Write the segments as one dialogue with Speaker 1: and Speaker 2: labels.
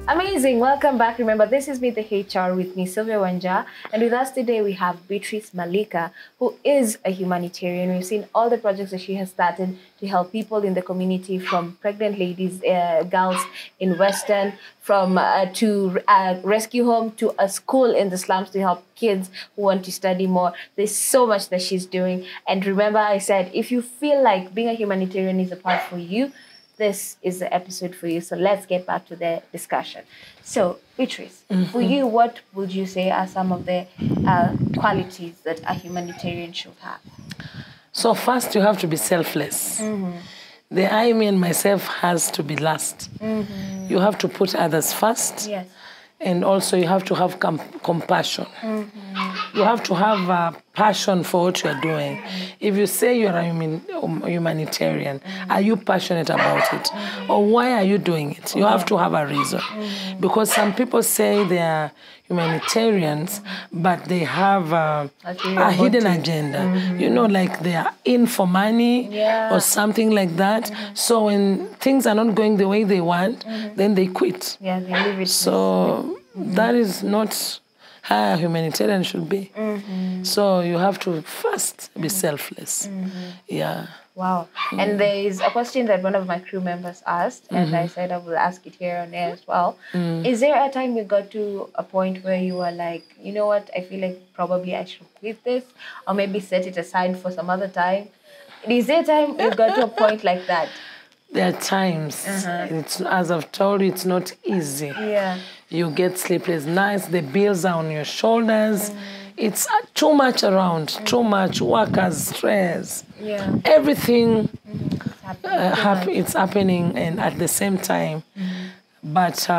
Speaker 1: Amazing. Welcome back. Remember, this is me, the HR, with me, Sylvia Wanja. And with us today, we have Beatrice Malika, who is a humanitarian. We've seen all the projects that she has started to help people in the community, from pregnant ladies, girls in Western, from to rescue home, to a school in the slums to help kids who want to study more. There's so much that she's doing. And remember, I said, if you feel like being a humanitarian is a part for you, this is the episode for you. So let's get back to the discussion. So, Beatrice, for you, what would you say are some of the qualities that a humanitarian should have?
Speaker 2: So first, you have to be selfless. The I, me, and myself has to be last. You have to put others first.
Speaker 1: Yes.
Speaker 2: And also you have to have compassion. You have to have a passion for what you're doing. If you say you're a humanitarian, are you passionate about it? Or why are you doing it? You have to have a reason. Because some people say they are humanitarians, but they have a hidden agenda. You know, like they are in for money or something like that. So when things are not going the way they want, then they quit.
Speaker 1: Yeah, they leave it.
Speaker 2: So that is not how a humanitarian should be. So you have to first be selfless. Yeah.
Speaker 1: Wow. And there is a question that one of my crew members asked, and I said I will ask it here on air as well. Is there a time you got to a point where you were like, you know what, I feel like probably I should quit this, or maybe set it aside for some other time? Is there a time you got to a point like that?
Speaker 2: There are times, it's, as I've told you, it's not easy.
Speaker 1: Yeah.
Speaker 2: You get sleepless nights, the bills are on your shoulders. It's too much around, too much, workers, stress.
Speaker 1: Yeah.
Speaker 2: Everything it's happening and at the same time. But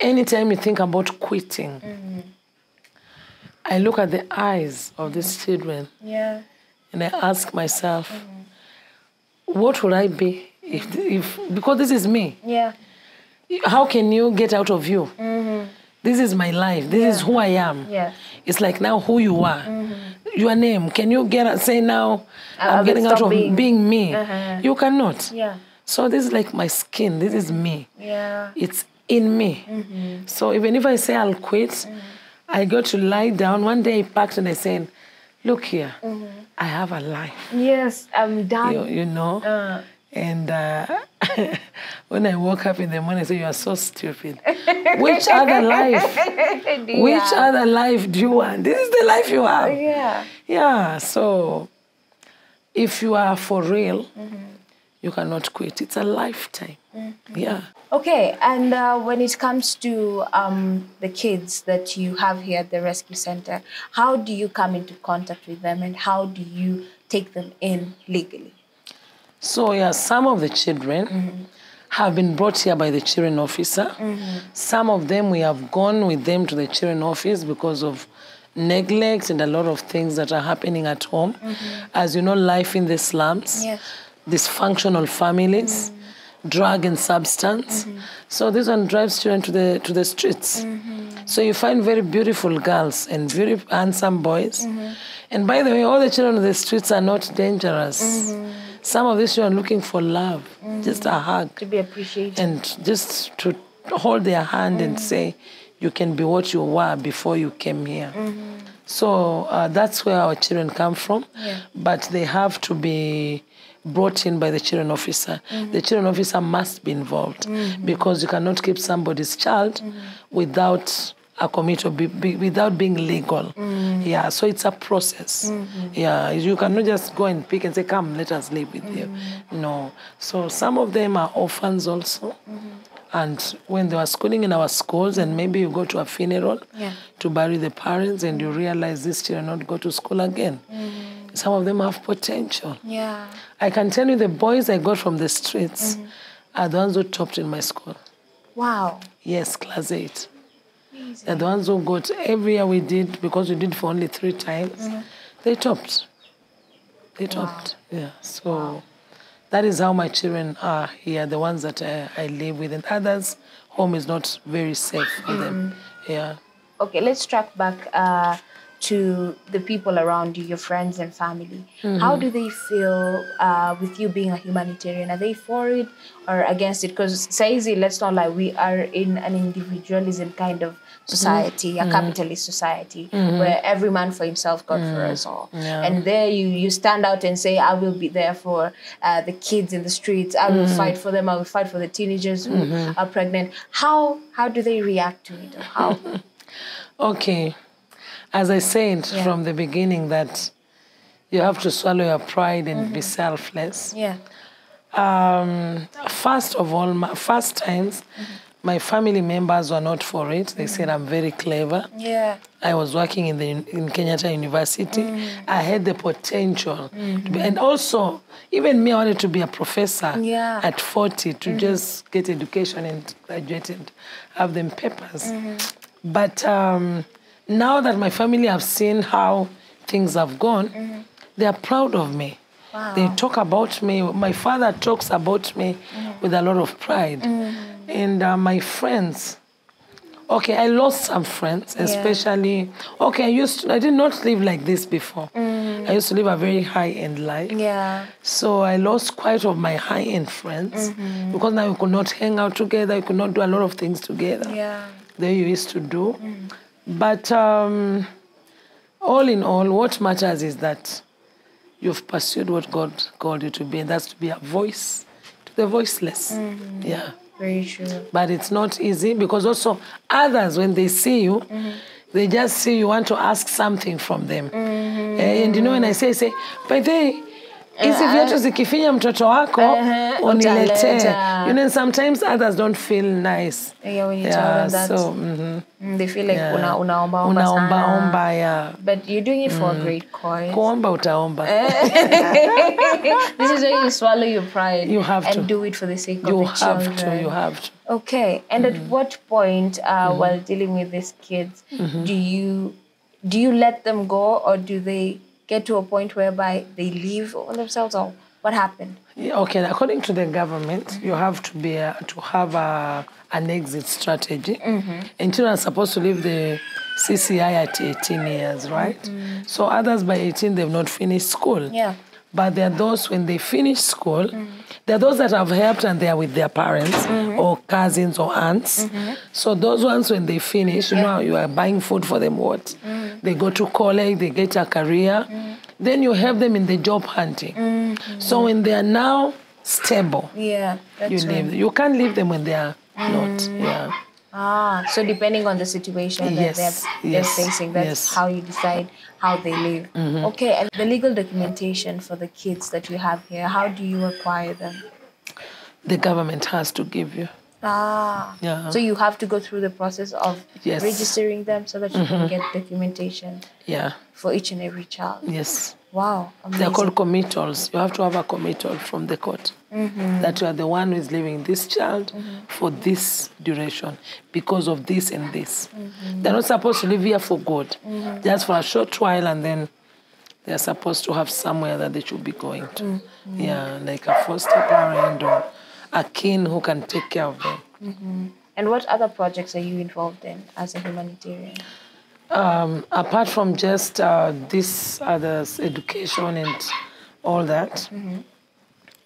Speaker 2: anytime you think about quitting, I look at the eyes of these children and I ask myself, what would I be if because this is me.
Speaker 1: Yeah.
Speaker 2: How can you get out of you? This is my life. This is who I am.
Speaker 1: Yeah.
Speaker 2: It's like now who you are. Your name. Can you say now I'm getting out of being me? You cannot.
Speaker 1: Yeah.
Speaker 2: So this is like my skin. This is me.
Speaker 1: Yeah.
Speaker 2: It's in me. So even if I say I'll quit, I go to lie down. One day I packed and I said, look here, I have a life.
Speaker 1: Yes, I'm done.
Speaker 2: You know? And when I woke up in the morning, I said, you are so stupid. Which other life? Which other life do you want? This is the life you have.
Speaker 1: Yeah.
Speaker 2: Yeah, so if you are for real, you cannot quit. It's a lifetime. Yeah.
Speaker 1: Okay, and when it comes to the kids that you have here at the rescue center, how do you come into contact with them and how do you take them in legally?
Speaker 2: So, yeah, some of the children have been brought here by the children officer. Some of them, we have gone with them to the children office because of neglect and a lot of things that are happening at home. As you know, life in the slums, dysfunctional families, drug and substance. So this one drives children to the streets. So you find very beautiful girls and very handsome boys. And by the way, all the children on the streets are not dangerous. Some of these children are looking for love, just a hug.
Speaker 1: To be appreciated.
Speaker 2: And just to hold their hand and say, you can be what you were before you came here. So that's where our children come from. But they have to be brought in by the children officer. The children officer must be involved because you cannot keep somebody's child without a committal, without being legal. Yeah, so it's a process. Yeah, you cannot just go and pick and say, come, let us live with you. No. So some of them are orphans also. And when they were schooling in our schools, and maybe you go to a funeral to bury the parents and you realize these children not go to school again. Some of them have potential.
Speaker 1: Yeah.
Speaker 2: I can tell you the boys I got from the streets are the ones who topped in my school.
Speaker 1: Wow.
Speaker 2: Yes, class 8. They're the ones who got, every year we did, because we did for only 3 times, they topped. They topped, yeah. So that is how my children are here, the ones that I live with. And others, home is not very safe for them, yeah.
Speaker 1: Okay, let's track back to the people around you, your friends and family, how do they feel with you being a humanitarian? Are they for it or against it? Because Saizi, let's not lie, we are in an individualism kind of society, a capitalist society, where every man for himself, God for us all.
Speaker 2: Yeah.
Speaker 1: And there you stand out and say, I will be there for the kids in the streets. I will fight for them. I will fight for the teenagers who are pregnant. How do they react to it? Or how?
Speaker 2: Okay. As I said from the beginning, that you have to swallow your pride and be selfless.
Speaker 1: Yeah.
Speaker 2: First of all, first times, my family members were not for it. They said I'm very clever.
Speaker 1: Yeah.
Speaker 2: I was working in Kenyatta University. I had the potential to be, and also even me, I wanted to be a professor at 40 to just get education and graduate and have them papers. But now that my family have seen how things have gone, they are proud of me.
Speaker 1: Wow.
Speaker 2: They talk about me. My father talks about me with a lot of pride. And my friends, okay, I lost some friends, especially, okay, I did not live like this before. I used to live a very high-end life.
Speaker 1: Yeah.
Speaker 2: So I lost quite of my high-end friends because now we could not hang out together, we could not do a lot of things together.
Speaker 1: Yeah.
Speaker 2: That you used to do. But all in all, what matters is that you've pursued what God called you to be, and that's to be a voice to the voiceless. Yeah.
Speaker 1: Very true.
Speaker 2: But it's not easy because also others, when they see you, they just see you want to ask something from them. And you know, when I say, by the way, hizi viatu zikifinya mtoto wako uniletee. You know, sometimes others don't feel nice.
Speaker 1: Yeah, when you tell them that,
Speaker 2: so,
Speaker 1: they feel like unaomba
Speaker 2: sana. Yeah.
Speaker 1: But you're doing it for a great cause.
Speaker 2: Kuomba utaomba.
Speaker 1: This is where you swallow your pride.
Speaker 2: You have to.
Speaker 1: And do it for the sake of the children.
Speaker 2: You have to.
Speaker 1: Okay. And at what point, while dealing with these kids, do you let them go, or do they get to a point whereby they leave on themselves, or what happened?
Speaker 2: Yeah, okay, according to the government, you have to be to have an exit strategy. And children are supposed to leave the CCI at 18 years, right? So others by 18, they've not finished school.
Speaker 1: Yeah.
Speaker 2: But there are those, when they finish school, there are those that have helped and they are with their parents or cousins or aunts. So those ones, when they finish, you know, you are buying food for them, what? They go to college, they get a career. Then you help them in the job hunting. So when they are now stable,
Speaker 1: Yeah, that's
Speaker 2: you leave them. You can't leave them when they are not. Yeah.
Speaker 1: So depending on the situation that they're facing, that's how you decide how they live. Okay, and the legal documentation for the kids that you have here, how do you acquire them?
Speaker 2: The government has to give you. Yeah.
Speaker 1: So you have to go through the process of registering them so that you can get documentation for each and every child.
Speaker 2: Yes.
Speaker 1: Wow, amazing.
Speaker 2: They're called committals. You have to have a committal from the court that you are the one who is leaving this child for this duration because of this and this. They're not supposed to live here for good, just for a short while, and then they're supposed to have somewhere that they should be going to. Yeah, like a foster parent or a kin who can take care of them.
Speaker 1: And what other projects are you involved in as a humanitarian?
Speaker 2: Apart from just this others education and all that,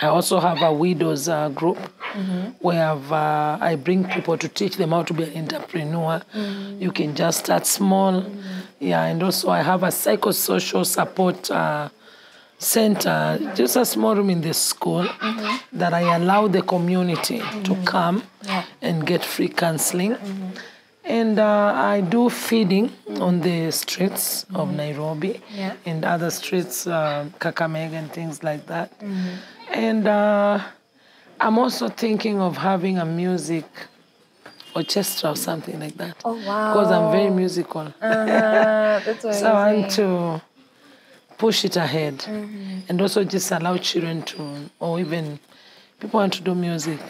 Speaker 2: I also have a widows group where I bring people to teach them how to be an entrepreneur. You can just start small. Yeah, and also I have a psychosocial support center, just a small room in the school that I allow the community to come and get free counseling. And I do feeding on the streets of Nairobi and other streets, Kakamega and things like that. And I'm also thinking of having a music orchestra or something like that.
Speaker 1: Oh, wow.
Speaker 2: Because I'm very musical.
Speaker 1: That's what
Speaker 2: so I want to push it ahead. And also just allow children to, or even people want to do music.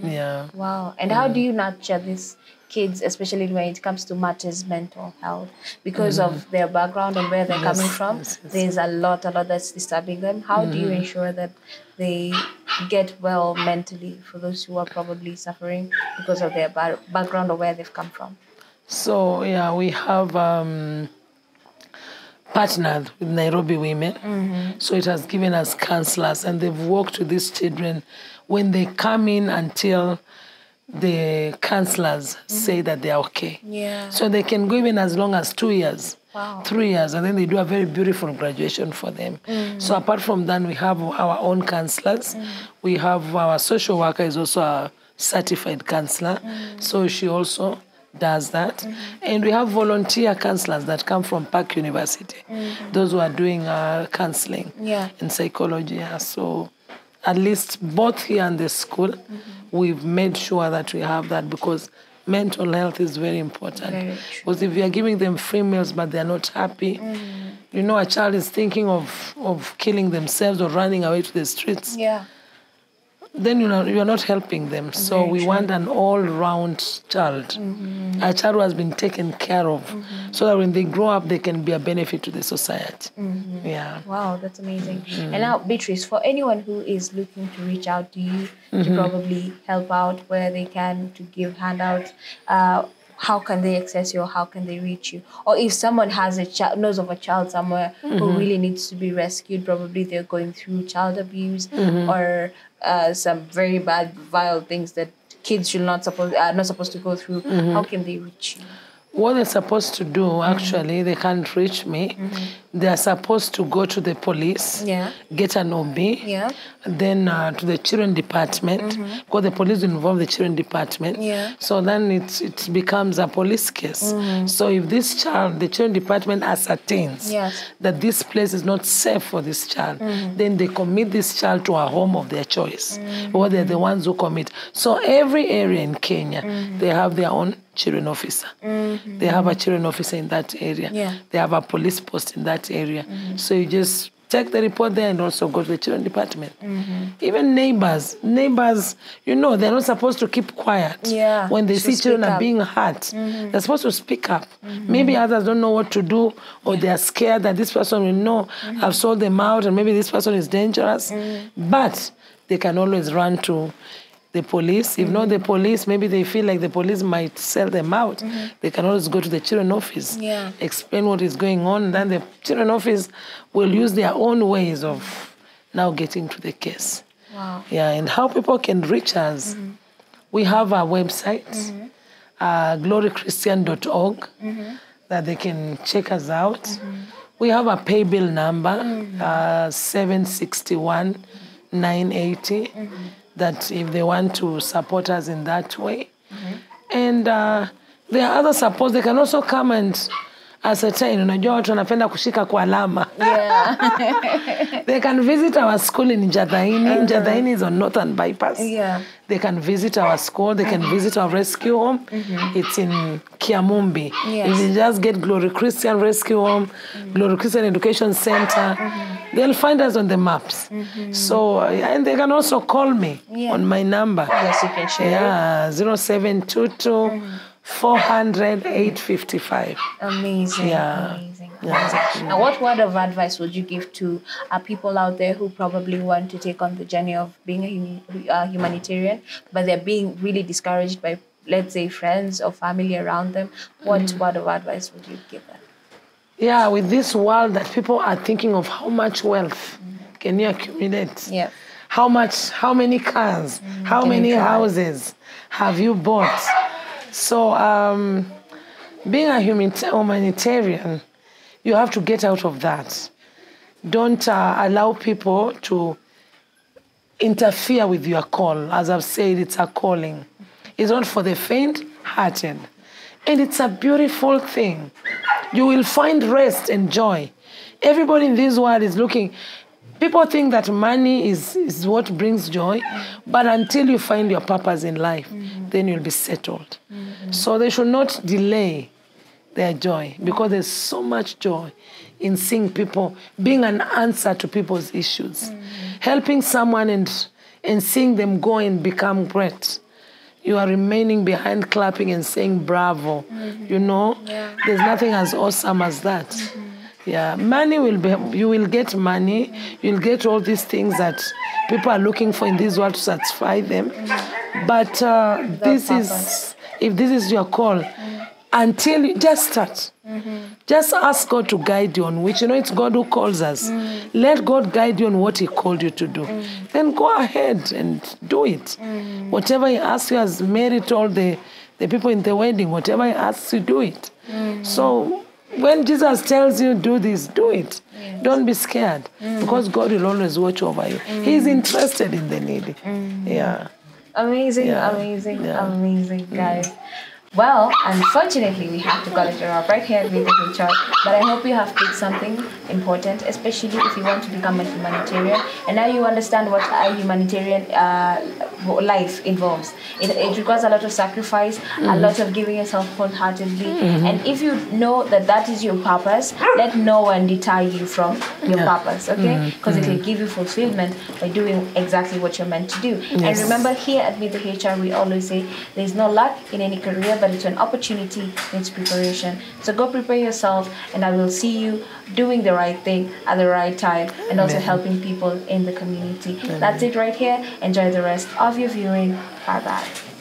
Speaker 2: Yeah.
Speaker 1: Wow. And how do you nurture these kids, especially when it comes to matters mental health, because of their background and where they're coming from? There's a lot that's disturbing them. How do you ensure that they get well mentally for those who are probably suffering because of their background or where they've come from?
Speaker 2: So yeah, we have partnered with Nairobi Women. So it has given us counselors, and they've worked with these children when they come in until the counselors say that they're okay.
Speaker 1: Yeah.
Speaker 2: So they can go even as long as 2 years.
Speaker 1: Wow.
Speaker 2: 3 years, and then they do a very beautiful graduation for them. So apart from that, we have our own counselors. We have our social worker is also a certified counselor, so she also does that. And we have volunteer counselors that come from Park University, those who are doing counseling and psychology. So at least both here and the school, we've made sure that we have that, because mental health is very important.
Speaker 1: Very
Speaker 2: because if you are giving them free meals but they are not happy, you know, a child is thinking of killing themselves or running away to the streets, then you are not helping them. So we want an all-round child, a child who has been taken care of, so that when they grow up, they can be a benefit to the society. Yeah.
Speaker 1: Wow, that's amazing. And now, Beatrice, for anyone who is looking to reach out to you to probably help out where they can, to give handouts, how can they access you, or how can they reach you? Or if someone has a child, knows of a child somewhere who really needs to be rescued, probably they're going through child abuse or some very bad, vile things that kids are not supposed to go through, how can they reach you?
Speaker 2: What they're supposed to do, actually, they can't reach me. They're supposed to go to the police, get an OB, then to the children department, because the police involve the children department. So then it becomes a police case. So if this child, the children department ascertains that this place is not safe for this child, then they commit this child to a home of their choice, or they're the ones who commit. So every area in Kenya, they have their own children officer. They have a children officer in that area. They have a police post in that area. So you just take the report there and also go to the children department. Even neighbors, you know, they're not supposed to keep quiet. When they see children are being hurt, they're supposed to speak up. Maybe others don't know what to do, or they're scared that this person will know, I've sold them out, and maybe this person is dangerous. But they can always run to the police. If not the police, maybe they feel like the police might sell them out. They can always go to the children office, explain what is going on. Then the children office will use their own ways of now getting to the case. And how people can reach us. We have our website, glorychristian.org, that they can check us out. We have a pay bill number, 761 980. That if they want to support us in that way. And there are other supports. They can also come and ascertain. Unajua watu wanapenda kushika kwa alama. They can visit our school in Njathaini. Njathaini is on Northern Bypass. They can visit our school. They can visit our rescue home. It's in Kiamumbi. If you just get Glory Christian Rescue Home, Glory Christian Education Center, they'll find us on the maps. So, and they can also call me on my number.
Speaker 1: Yes, you can share.
Speaker 2: 0722 400 855.
Speaker 1: Amazing. Amazing. Now, what word of advice would you give to people out there who probably want to take on the journey of being a humanitarian, but they're being really discouraged by, let's say, friends or family around them? What word of advice would you give them?
Speaker 2: Yeah, with this world that people are thinking of how much wealth can you accumulate? How many cars, how many houses have you bought? So being a humanitarian, you have to get out of that. Don't allow people to interfere with your call. As I've said, it's a calling. It's not for the faint-hearted. And it's a beautiful thing. You will find rest and joy. Everybody in this world is looking. People think that money is what brings joy, but until you find your purpose in life, then you'll be settled. So they should not delay their joy, because there's so much joy in seeing people, being an answer to people's issues, helping someone and seeing them go and become great. You are remaining behind, clapping and saying bravo. You know, there's nothing as awesome as that. Money will be, you will get money, you'll get all these things that people are looking for in this world to satisfy them. But if this is your call, until you just start. Just ask God to guide you on which, it's God who calls us. Let God guide you on what he called you to do. Then go ahead and do it. Whatever he asks you, as Mary told the people in the wedding, whatever he asks you, do it. So when Jesus tells you do this, do it. Don't be scared, because God will always watch over you. He's interested in the needy. Yeah.
Speaker 1: Amazing,
Speaker 2: Yeah.
Speaker 1: amazing,
Speaker 2: Yeah.
Speaker 1: amazing, guys. Well, unfortunately, we have to cut it off right here with the HR. But I hope you have picked something important, especially if you want to become a humanitarian. And now you understand what a humanitarian life involves. It requires a lot of sacrifice, a lot of giving yourself wholeheartedly. And if you know that that is your purpose, let no one deter you from your purpose, okay? Because it will give you fulfillment by doing exactly what you're meant to do.
Speaker 2: Yes.
Speaker 1: And remember, here at Meet the HR, we always say there's no luck in any career, but it's an opportunity, it's preparation. So go prepare yourself, and I will see you doing the right thing at the right time, and also helping people in the community. That's it right here. Enjoy the rest of your viewing. Bye-bye.